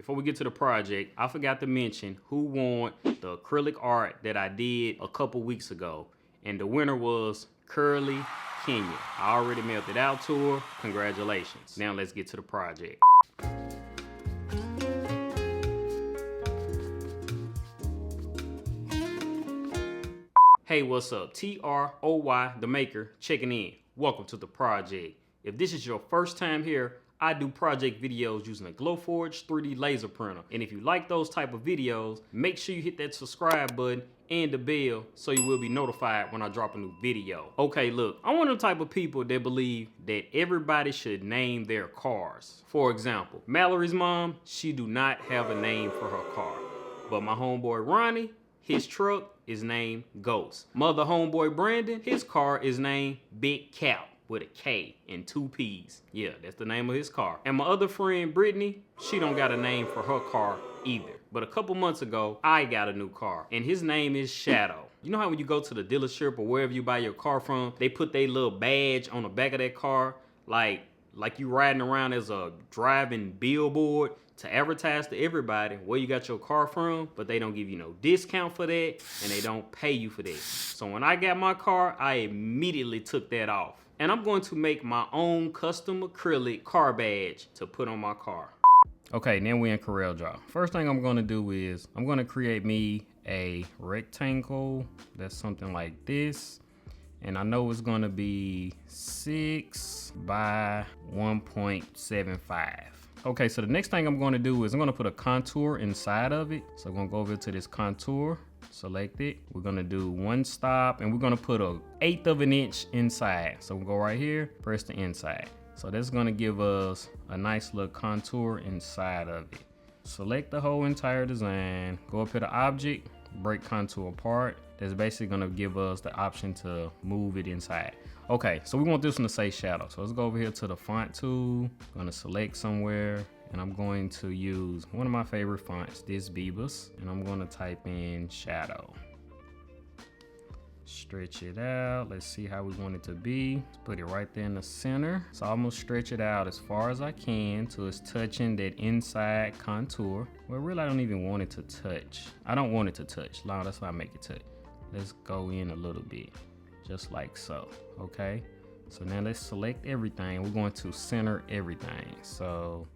Before we get to the project, I forgot to mention who won the acrylic art that I did a couple weeks ago. And the winner was Curly Kenya. I already mailed it out to her. Congratulations. Now let's get to the project. Hey, what's up? TROY, the maker, checking in. Welcome to the project. If this is your first time here, I do project videos using a Glowforge 3D laser printer. And if you like those type of videos, make sure you hit that subscribe button and the bell so you will be notified when I drop a new video. Okay, look, I'm one of the type of people that believe that everybody should name their cars. For example, Mallory's mom, she do not have a name for her car. But my homeboy Ronnie, his truck is named Ghost. Mother homeboy Brandon, his car is named Big Cap with a K and 2 P's. Yeah, that's the name of his car. And my other friend Brittany, she don't got a name for her car either. But a couple months ago, I got a new car and his name is Shadow. You know how when you go to the dealership or wherever you buy your car from, they put their little badge on the back of that car, like you riding around as a driving billboard to advertise to everybody where you got your car from, but they don't give you no discount for that and they don't pay you for that. So when I got my car, I immediately took that off. And I'm going to make my own custom acrylic car badge to put on my car. Okay, now we're in CorelDRAW. First thing I'm gonna do is I'm gonna create me a rectangle that's something like this. And I know it's gonna be 6 by 1.75. Okay, so the next thing I'm gonna do is I'm gonna put a contour inside of it. So I'm gonna go over to this contour, select it. We're gonna do one stop and we're gonna put a 1/8 of an inch inside. So we'll go right here, press the inside. So that's gonna give us a nice little contour inside of it. Select the whole entire design, go up here to object, break contour apart. That's basically gonna give us the option to move it inside. Okay, so we want this one to say Shadow. So let's go over here to the font tool. I'm gonna select somewhere and I'm going to use one of my favorite fonts, this Bebas, and I'm gonna type in Shadow. Stretch it out. Let's see how we want it to be. Let's put it right there in the center. So I'm gonna stretch it out as far as I can till it's touching that inside contour. Well, really, I don't even want it to touch. I don't want it to touch. No, that's why I make it touch. Let's go in a little bit, just like so, okay? So now let's select everything. We're going to center everything. So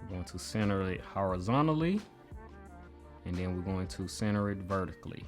we're going to center it horizontally, and then we're going to center it vertically,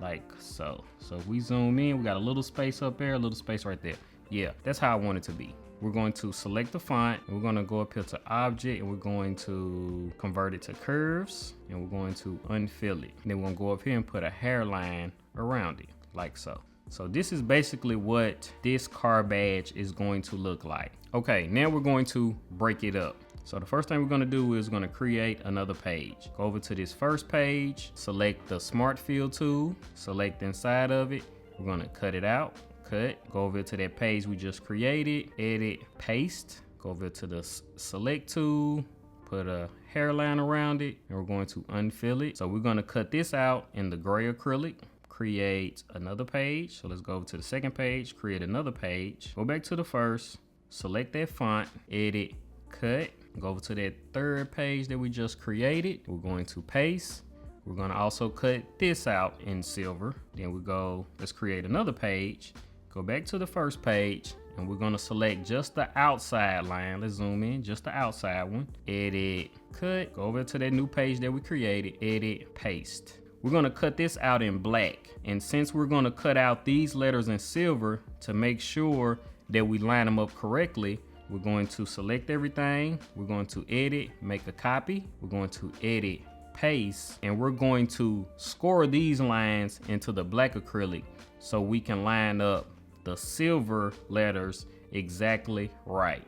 like so. So if we zoom in, we got a little space up there, a little space right there. Yeah, that's how I want it to be. We're going to select the font, and we're going to go up here to object, and we're going to convert it to curves, and we're going to unfill it. And then we're going to go up here and put a hairline around it, like so. So this is basically what this car badge is going to look like. Okay, now we're going to break it up. So the first thing we're gonna do is gonna create another page. Go over to this first page, select the Smart Fill tool, select inside of it. We're gonna cut it out, cut. Go over to that page we just created, edit, paste. Go over to the select tool, put a hairline around it, and we're going to unfill it. So we're gonna cut this out in the gray acrylic. Create another page. So let's go over to the second page, create another page. Go back to the first, select that font, edit, cut. Go over to that third page that we just created. We're going to paste. We're gonna also cut this out in silver. Then we go, let's create another page. Go back to the first page and we're gonna select just the outside line. Let's zoom in, just the outside one. Edit, cut, go over to that new page that we created, edit, paste. We're gonna cut this out in black. And since we're gonna cut out these letters in silver to make sure that we line them up correctly, we're going to select everything. We're going to edit, make a copy. We're going to edit, paste, and we're going to score these lines into the black acrylic so we can line up the silver letters exactly right.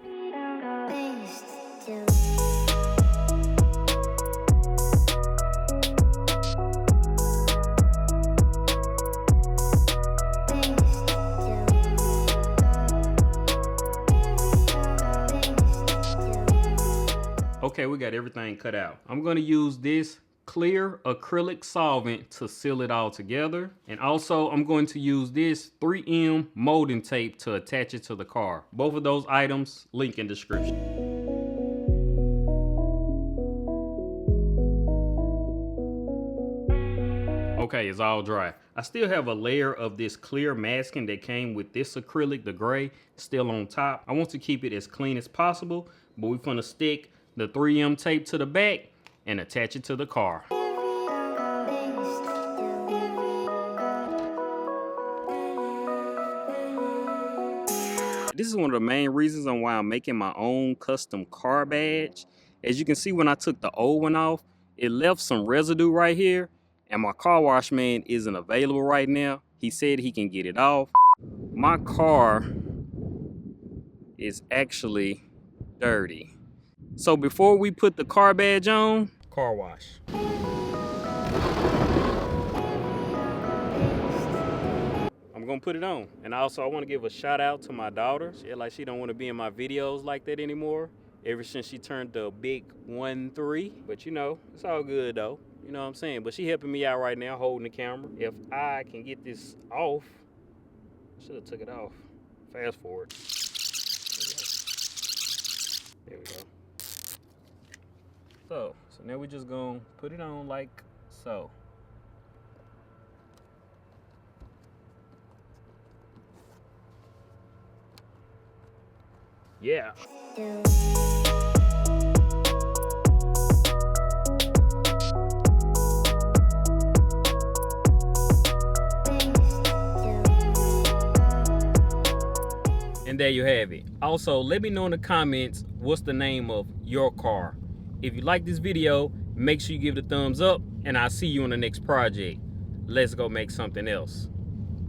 Okay, we got everything cut out. I'm gonna use this clear acrylic solvent to seal it all together. And also I'm going to use this 3M molding tape to attach it to the car. Both of those items, link in description. Okay, it's all dry. I still have a layer of this clear masking that came with this acrylic, the gray, still on top. I want to keep it as clean as possible, but we're gonna stick the 3M tape to the back and attach it to the car. This is one of the main reasons on why I'm making my own custom car badge. As you can see, when I took the old one off, it left some residue right here, and my car wash man isn't available right now. He said he can get it off. My car is actually dirty. So before we put the car badge on, car wash. I'm gonna put it on. And also I wanna give a shout out to my daughter. She like she don't wanna be in my videos like that anymore ever since she turned the big 1-3. But you know, it's all good though. You know what I'm saying? But she helping me out right now, holding the camera. If I can get this off, should have took it off. Fast forward. There we go. So now we just gonna put it on like so. Yeah. And there you have it. Also, let me know in the comments what's the name of your car. If you like this video, make sure you give it a thumbs up, and I'll see you on the next project. Let's go make something else.